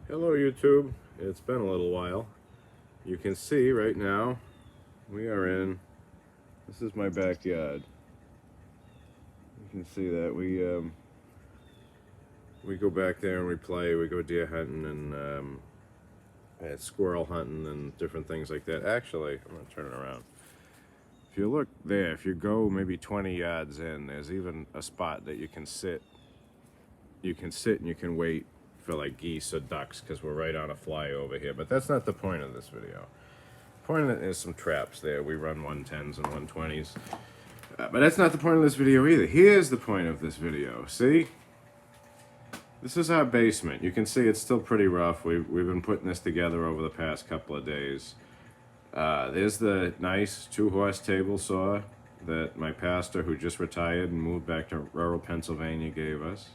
Hello YouTube, it's been a little while. You can see right now we are in, this is my backyard. You can see that we go back there and we play, we go deer hunting and squirrel hunting and different things like that. Actually, I'm going to turn it around. If you look there, if you go maybe 20 yards in, there's even a spot that you can sit. You can sit and you can wait for like geese or ducks because we're right on a flyover here. But that's not the point of this video. Point of it is some traps there. We run 110s and 120s. But that's not the point of this video either. Here's the point of this video. See? This is our basement. You can see it's still pretty rough. We've been putting this together over the past couple of days. There's the nice 2-horse table saw that my pastor, who just retired and moved back to rural Pennsylvania, gave us.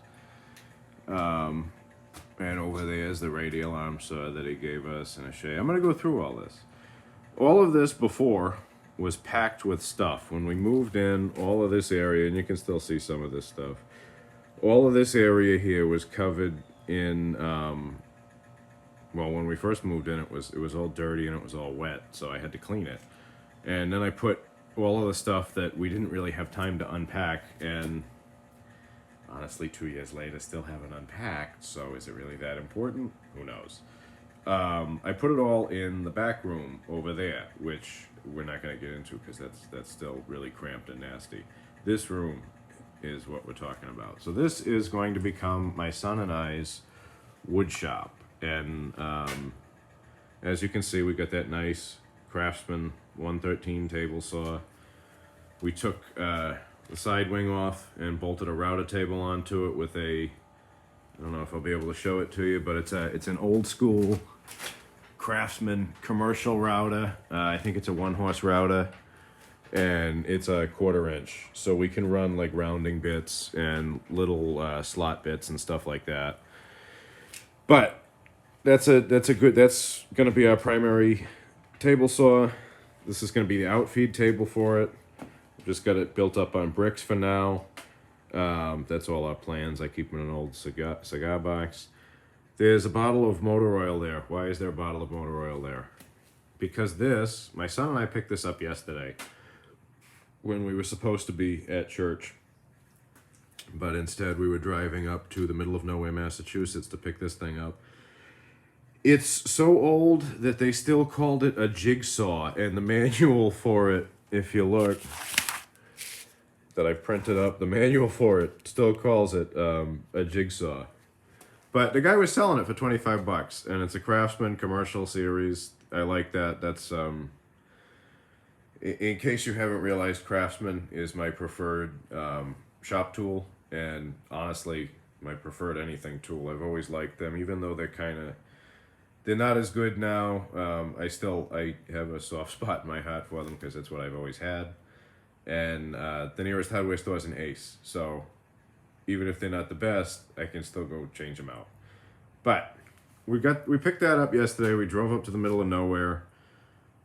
And over there's the radial arm saw that he gave us and a shay. I'm going to go through all this. All of this before was packed with stuff. When we moved in, all of this area, and you can still see some of this stuff, all of this area here was covered in, well, when we first moved in, it was all dirty and it was all wet, so I had to clean it. And then I put all of the stuff that we didn't really have time to unpack, and honestly, 2 years later, still haven't unpacked, so is it really that important? Who knows? I put it all in the back room over there, which we're not going to get into because that's still really cramped and nasty. This room is what we're talking about. So this is going to become my son and I's wood shop. And as you can see, we got that nice Craftsman 113 table saw. We took the side wing off and bolted a router table onto it with a, I don't know if I'll be able to show it to you, but it's an old school Craftsman commercial router. I think it's a 1-horse router, and it's a 1/4 inch, so we can run like rounding bits and little slot bits and stuff like that. But that's gonna be our primary table saw. This is gonna be the outfeed table for it. Just got it built up on bricks for now. That's all our plans. I keep them in an old cigar box. There's a bottle of motor oil there. Why is there a bottle of motor oil there? Because my son and I picked this up yesterday when we were supposed to be at church. But instead we were driving up to the middle of nowhere, Massachusetts to pick this thing up. It's so old that they still called it a jigsaw, and the manual for it, if you look, that I printed up, the manual for it still calls it a jigsaw. But the guy was selling it for 25 bucks, and it's a Craftsman commercial series. I like that. That's in case you haven't realized, Craftsman is my preferred shop tool, and honestly, my preferred anything tool. I've always liked them, even though they're not as good now. I have a soft spot in my heart for them because that's what I've always had. And the nearest hardware store is an Ace, so even if they're not the best, I can still go change them out. But we picked that up yesterday. We drove up to the middle of nowhere,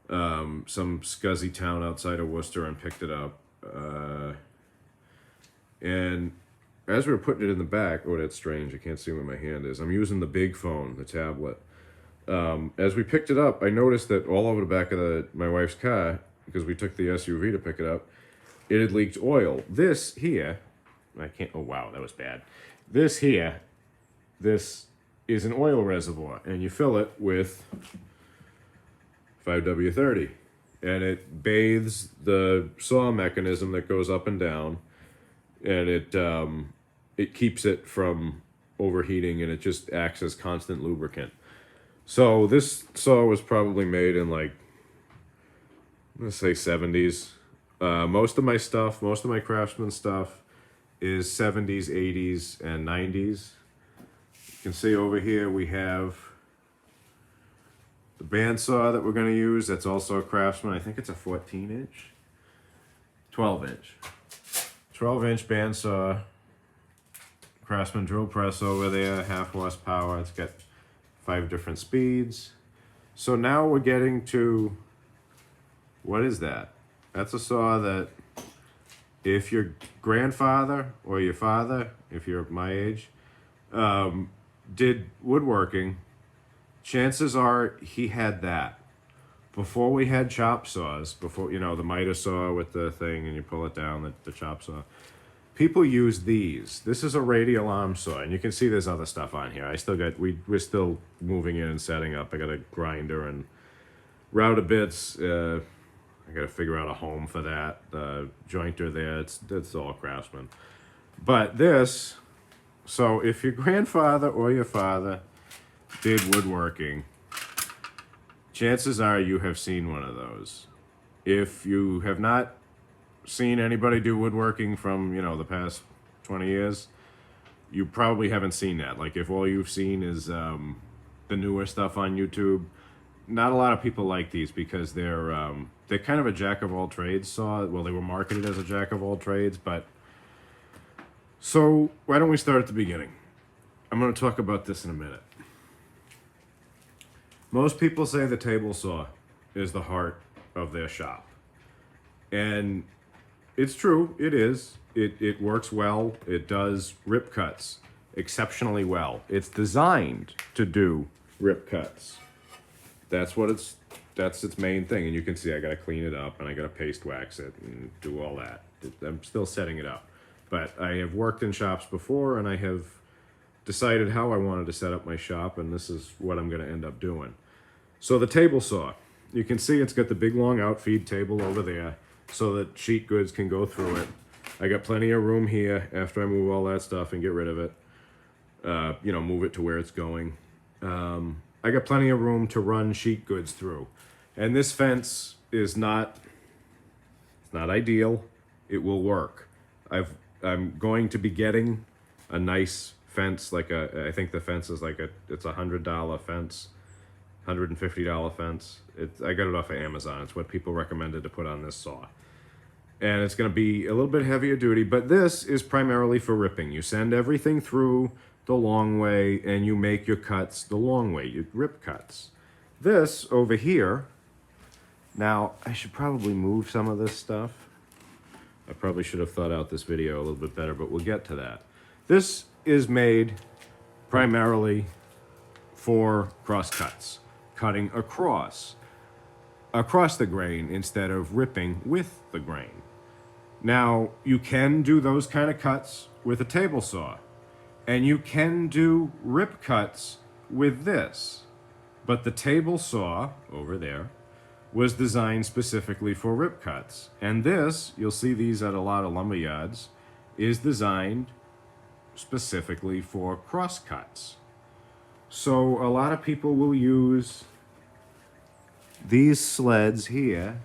some scuzzy town outside of Worcester, and picked it up. And as we were putting it in the back, oh, that's strange. I can't see where my hand is. I'm using the big phone, the tablet. As we picked it up, I noticed that all over the back of my wife's car, because we took the SUV to pick it up, it had leaked oil. This here, oh wow, that was bad. This here, this is an oil reservoir, and you fill it with 5W30, and it bathes the saw mechanism that goes up and down, and it keeps it from overheating, and it just acts as constant lubricant. So this saw was probably made in like, let's say 70s. Most of my Craftsman stuff is 70s, 80s, and 90s. You can see over here we have the bandsaw that we're going to use. That's also a Craftsman. I think it's a 14-inch? 12-inch. 12-inch bandsaw. Craftsman drill press over there, 1/2 horsepower. It's got 5 different speeds. So now we're getting to, what is that? That's a saw that if your grandfather or your father, if you're my age, did woodworking, chances are he had that. Before we had chop saws, before, you know, the miter saw with the thing and you pull it down, the chop saw, people use these. This is a radial arm saw, and you can see there's other stuff on here. I still got, we're still moving in and setting up. I got a grinder and router bits. I got to figure out a home for that. The jointer there, it's all Craftsman. But this, so if your grandfather or your father did woodworking, chances are you have seen one of those. If you have not seen anybody do woodworking from, you know, the past 20 years, you probably haven't seen that. Like, if all you've seen is the newer stuff on YouTube, not a lot of people like these because they're kind of a jack of all trades saw. Well, they were marketed as a jack of all trades, but so why don't we start at the beginning? I'm going to talk about this in a minute. Most people say the table saw is the heart of their shop. And it's true, it is. It works well. It does rip cuts exceptionally well. It's designed to do rip cuts. That's its main thing. And you can see I got to clean it up and I got to paste wax it and do all that. I'm still setting it up. But I have worked in shops before and I have decided how I wanted to set up my shop, and this is what I'm going to end up doing. So the table saw, you can see it's got the big long outfeed table over there so that sheet goods can go through it. I got plenty of room here after I move all that stuff and get rid of it. You know, move it to where it's going. I got plenty of room to run sheet goods through. And this fence is not ideal. It will work. I'm going to be getting a nice fence, I think the fence is it's $100 fence. $150 fence. I got it off of Amazon. It's what people recommended to put on this saw. And it's going to be a little bit heavier duty, but this is primarily for ripping. You send everything through the long way and you make your cuts the long way. You rip cuts. This over here, now I should probably move some of this stuff. I probably should have thought out this video a little bit better, but we'll get to that. This is made primarily for cross cuts. Cutting across the grain instead of ripping with the grain. Now, you can do those kind of cuts with a table saw, and you can do rip cuts with this. But the table saw, over there, was designed specifically for rip cuts. And this, you'll see these at a lot of lumber yards, is designed specifically for cross cuts. So a lot of people will use these sleds here.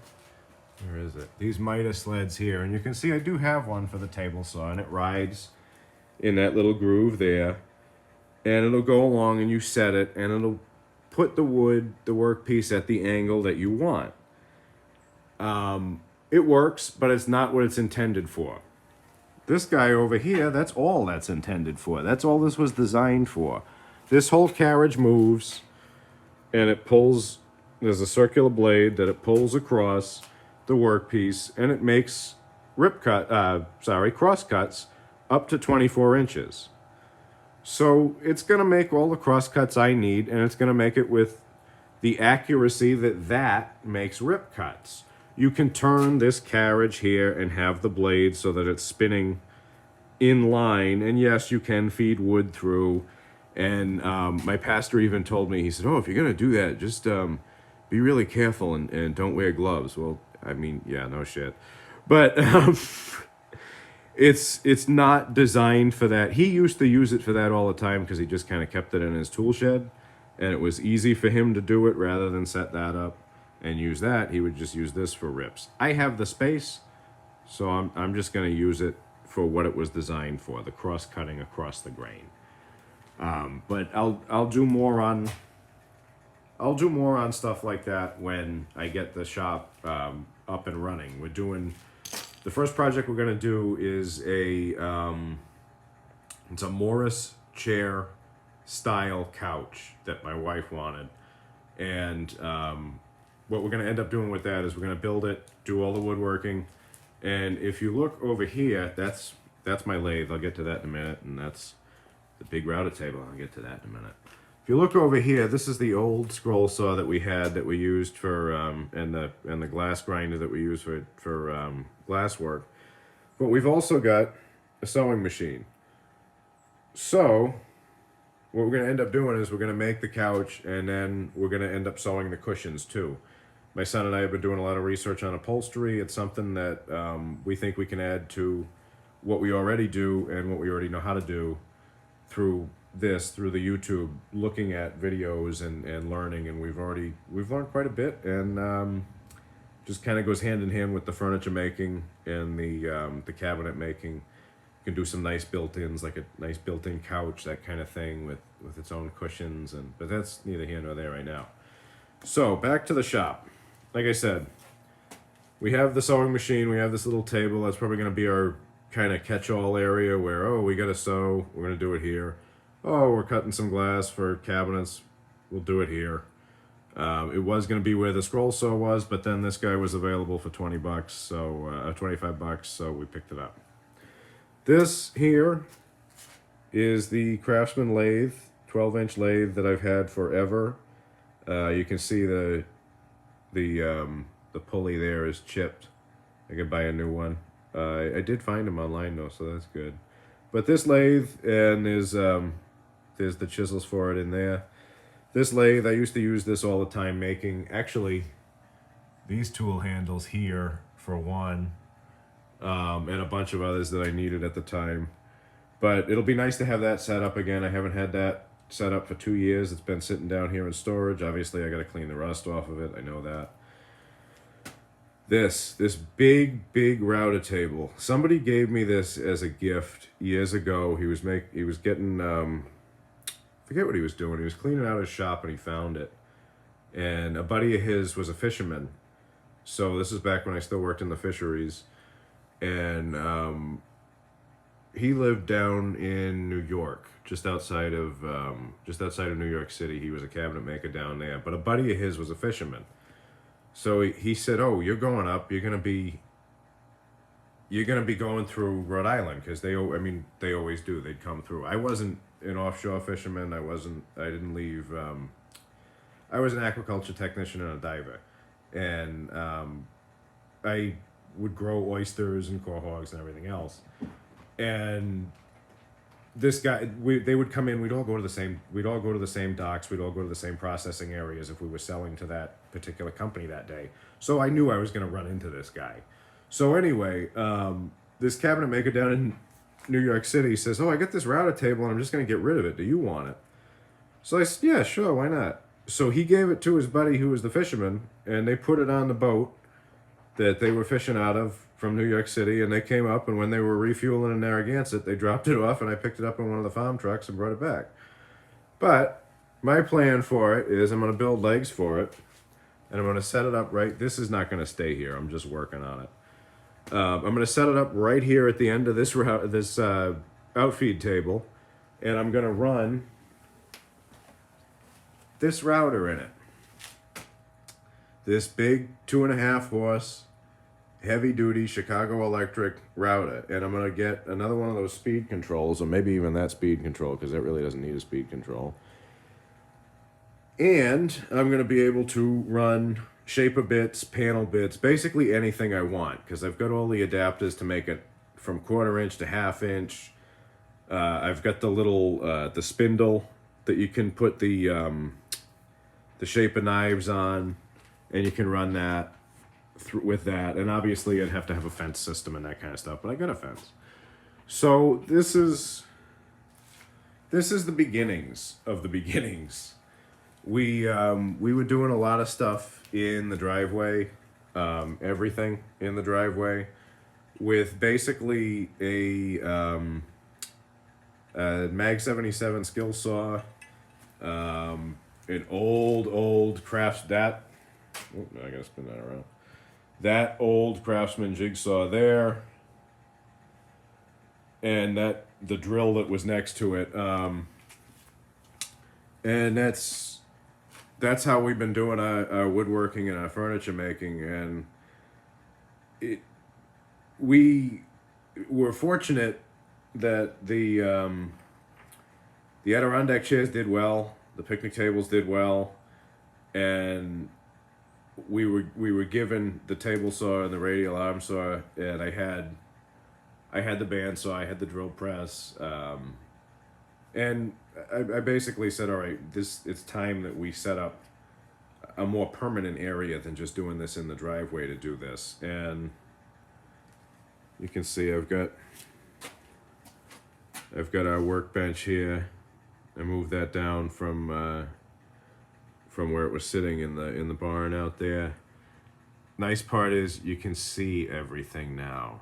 Where is it? These miter sleds here. And you can see I do have one for the table saw, and it rides in that little groove there. And it'll go along and you set it, and it'll put the wood, the workpiece at the angle that you want. It works, but it's not what it's intended for. This guy over here, that's all that's intended for. That's all this was designed for. This whole carriage moves, and it pulls, there's a circular blade that it pulls across the workpiece, and it makes cross cuts up to 24 inches. So it's going to make all the cross cuts I need, and it's going to make it with the accuracy that makes rip cuts. You can turn this carriage here and have the blade so that it's spinning in line, and yes, you can feed wood through. And my pastor even told me, he said, oh, if you're going to do that, just be really careful and don't wear gloves. Well, I mean, yeah, no shit. But it's not designed for that. He used to use it for that all the time because he just kind of kept it in his tool shed. And it was easy for him to do it rather than set that up and use that. He would just use this for rips. I have the space, so I'm just going to use it for what it was designed for, the cross-cutting across the grain. But I'll do more on stuff like that when I get the shop up and running. We're doing the first project we're gonna do is it's a Morris chair style couch that my wife wanted, and what we're gonna end up doing with that is we're gonna build it, do all the woodworking, and if you look over here, that's my lathe. I'll get to that in a minute, and that's the big router table. I'll get to that in a minute. If you look over here, this is the old scroll saw that we had that we used for and the glass grinder that we use for glass work. But we've also got a sewing machine. So what we're going to end up doing is we're going to make the couch, and then we're going to end up sewing the cushions too. My son and I have been doing a lot of research on upholstery. It's something that we think we can add to what we already do and what we already know how to do through the YouTube, looking at videos and learning. And we've learned quite a bit, and just kind of goes hand in hand with the furniture making and the cabinet making. You can do some nice built-ins, like a nice built-in couch, that kind of thing with its own cushions. But that's neither here nor there right now. So back to the shop. Like I said, we have the sewing machine. We have this little table. That's probably going to be our kind of catch-all area where, oh, we got to sew. We're going to do it here. Oh, we're cutting some glass for cabinets. We'll do it here. It was going to be where the scroll saw was, but then this guy was available for $20, so $25, so we picked it up. This here is the Craftsman lathe, 12-inch lathe that I've had forever. You can see the pulley there is chipped. I could buy a new one. I did find them online though, so that's good. But this lathe, and there's the chisels for it in there. This lathe, I used to use this all the time making, actually, these tool handles here for one, and a bunch of others that I needed at the time. But it'll be nice to have that set up again. I haven't had that set up for 2 years. It's been sitting down here in storage. Obviously, I got to clean the rust off of it. I know that. This big router table. Somebody gave me this as a gift years ago. He was getting forget what he was doing. He was cleaning out his shop and he found it. And a buddy of his was a fisherman. So this is back when I still worked in the fisheries. And he lived down in New York, just outside of New York City. He was a cabinet maker down there. But a buddy of his was a fisherman. So he said, "Oh, you're going up. You're gonna be going through Rhode Island, because they always do. They'd come through. I wasn't an offshore fisherman. I didn't leave. I was an aquaculture technician and a diver, and I would grow oysters and quahogs and everything else. And this guy, they would come in. We'd all go to the same docks. We'd all go to the same processing areas if we were selling to that particular company that day. So I knew I was going to run into this guy. So anyway, this cabinet maker down in New York City says, "Oh, I got this router table and I'm just going to get rid of it. Do you want it?" So I said, "Yeah, sure, why not?" So he gave it to his buddy who was the fisherman, and they put it on the boat that they were fishing out of from New York City, and they came up, and when they were refueling in Narragansett, they dropped it off, and I picked it up in one of the farm trucks and brought it back. But my plan for it is I'm going to build legs for it, and I'm going to set it up right. This is not going to stay here. I'm just working on it. I'm going to set it up right here at the end of this outfeed table, and I'm going to run this router in it. This big 2.5 horse, heavy-duty Chicago Electric router, and I'm going to get another one of those speed controls, or maybe even that speed control, because that really doesn't need a speed control. And I'm going to be able to run shaper bits, panel bits, basically anything I want, because I've got all the adapters to make it from 1/4 inch to 1/2 inch. I've got the little the spindle that you can put the shaper knives on, and you can run that with that. And obviously I'd have to have a fence system and that kind of stuff, but I got a fence. So this is the beginnings of the beginnings. We were doing a lot of stuff in the driveway, everything in the driveway, with basically a Mag 77 skill saw, an old Crafts that. Oh, I gotta spin that around. That old Craftsman jigsaw there, and the drill that was next to it, and that's how we've been doing our woodworking and our furniture making. And we were fortunate that the Adirondack chairs did well. The picnic tables did well, and we were given the table saw and the radial arm saw, and I had the bandsaw, I had the drill press, and I basically said, all right, it's time that we set up a more permanent area than just doing this in the driveway to do this. And you can see I've got our workbench here. I moved that down from where it was sitting in the barn out there. Nice part is you can see everything now.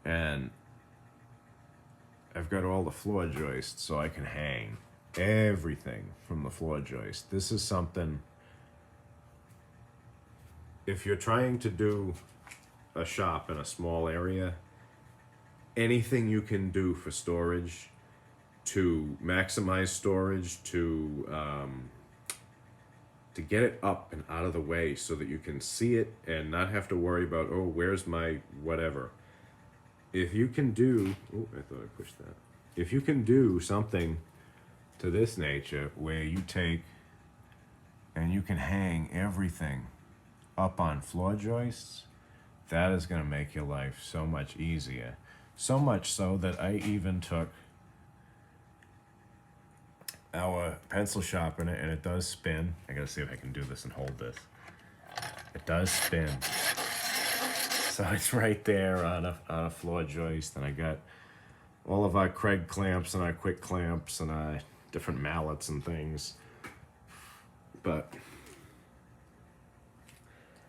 And I've got all the floor joists, so I can hang everything from the floor joist. This is something, if you're trying to do a shop in a small area, anything you can do for storage, to maximize storage, to get it up and out of the way so that you can see it and not have to worry about, oh, where's my whatever. If you can do, oh, I thought I pushed that. If you can do something to this nature where you take and you can hang everything up on floor joists, that is going to make your life so much easier. So much so that I even took our pencil sharpener, and it does spin. I gotta see if I can do this and hold this. It does spin. So it's right there on a floor joist, and I got all of our Craig clamps and our quick clamps and our different mallets and things. But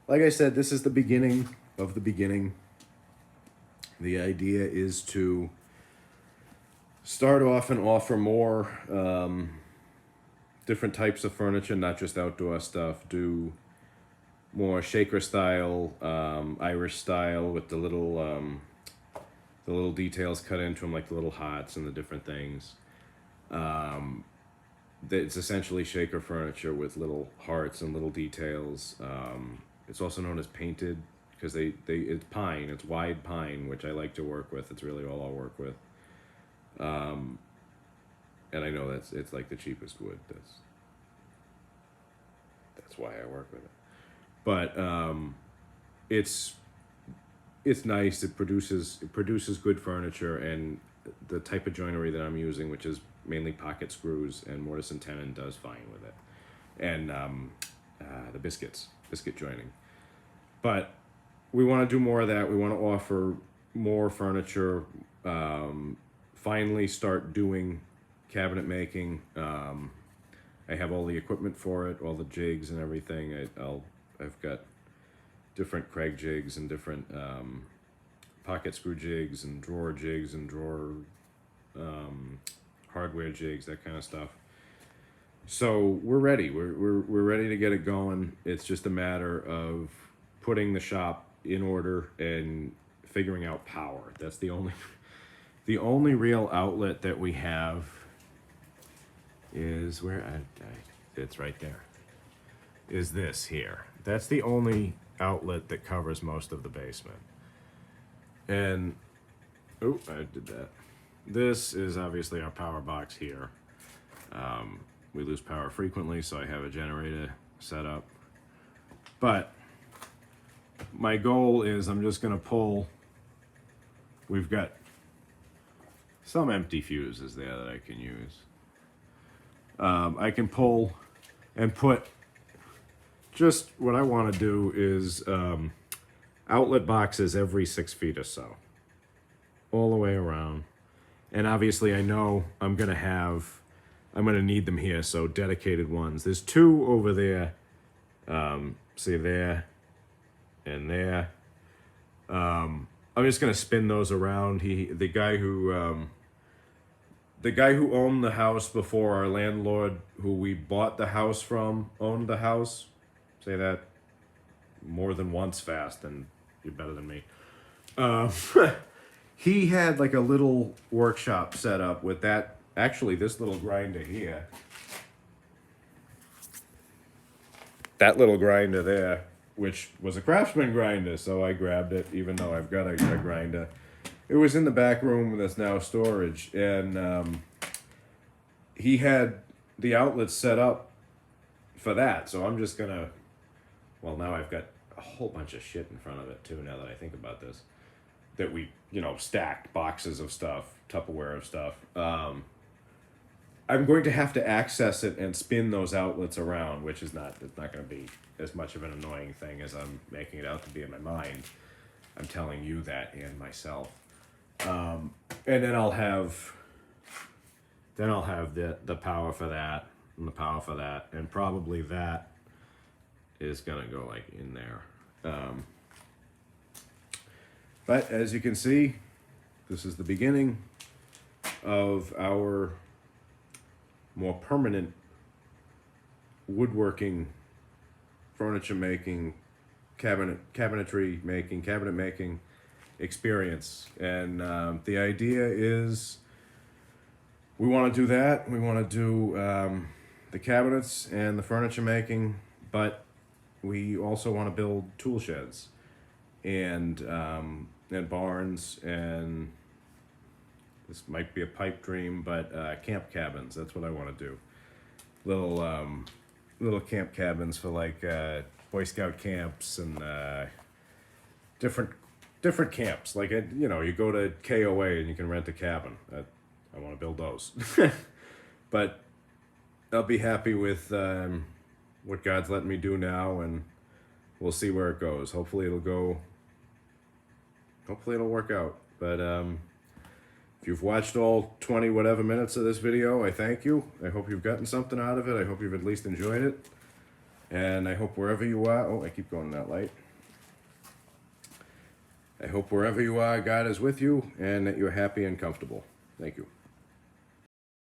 like I said, this is the beginning of the beginning. The idea is to start off and offer more different types of furniture, not just outdoor stuff. Do more shaker style, Irish style with the little details cut into them, like the little hearts and the different things. It's essentially shaker furniture with little hearts and little details. It's also known as painted because it's pine. It's wide pine, which I like to work with. It's really all I'll work with. And I know it's like the cheapest wood. That's why I work with it. But it's nice. It produces good furniture, and the type of joinery that I'm using, which is mainly pocket screws and mortise and tenon, does fine with it. And the biscuit joining. But we want to do more of that. We want to offer more furniture. Finally start doing cabinet making. I have all the equipment for it, all the jigs and everything. I've got different Craig jigs and different pocket screw jigs and drawer hardware jigs, that kind of stuff. So we're ready. We're ready to get it going. It's just a matter of putting the shop in order and figuring out power. That's the only real outlet that we have is where it's right there. Is this here? That's the only outlet that covers most of the basement. And oh, I did that. This is obviously our power box here. We lose power frequently, so I have a generator set up. But my goal is I'm just going to pull. We've got some empty fuses there that I can use. I can pull and put, just what I want to do is outlet boxes every 6 feet or so, all the way around. And obviously I know I'm going to need them here, so dedicated ones. There's 2 over there, see there and there. I'm just going to spin those around. The guy who owned the house before our landlord, who we bought the house from, owned the house. Say that more than once fast, and you're better than me. He had like a little workshop set up with that. Actually, this little grinder here. That little grinder there, which was a Craftsman grinder, so I grabbed it, even though I've got a grinder. It was in the back room that's now storage, and he had the outlets set up for that. So I'm just gonna, well, now I've got a whole bunch of shit in front of it too, now that I think about this. That we, stacked boxes of stuff, Tupperware of stuff. I'm going to have to access it and spin those outlets around, which is it's not going to be as much of an annoying thing as I'm making it out to be in my mind. I'm telling you that and myself. And then I'll have the power for that and the power for that, and probably that is gonna go like in there. But as you can see, this is the beginning of our more permanent woodworking, furniture making, cabinetry making, cabinet making experience. And the idea is we want to do that. We want to do the cabinets and the furniture making, but we also want to build tool sheds and barns, and this might be a pipe dream, but camp cabins. That's what I want to do. Little camp cabins for like Boy Scout camps and different camps. Like you go to KOA and you can rent a cabin. I want to build those. But I'll be happy with what God's letting me do now, and we'll see where it goes. Hopefully it'll work out. But if you've watched all 20 whatever minutes of this video, I thank you. I hope you've gotten something out of it. I hope you've at least enjoyed it. And I hope wherever you are, oh, I keep going that light. I hope wherever you are, God is with you and that you're happy and comfortable. Thank you.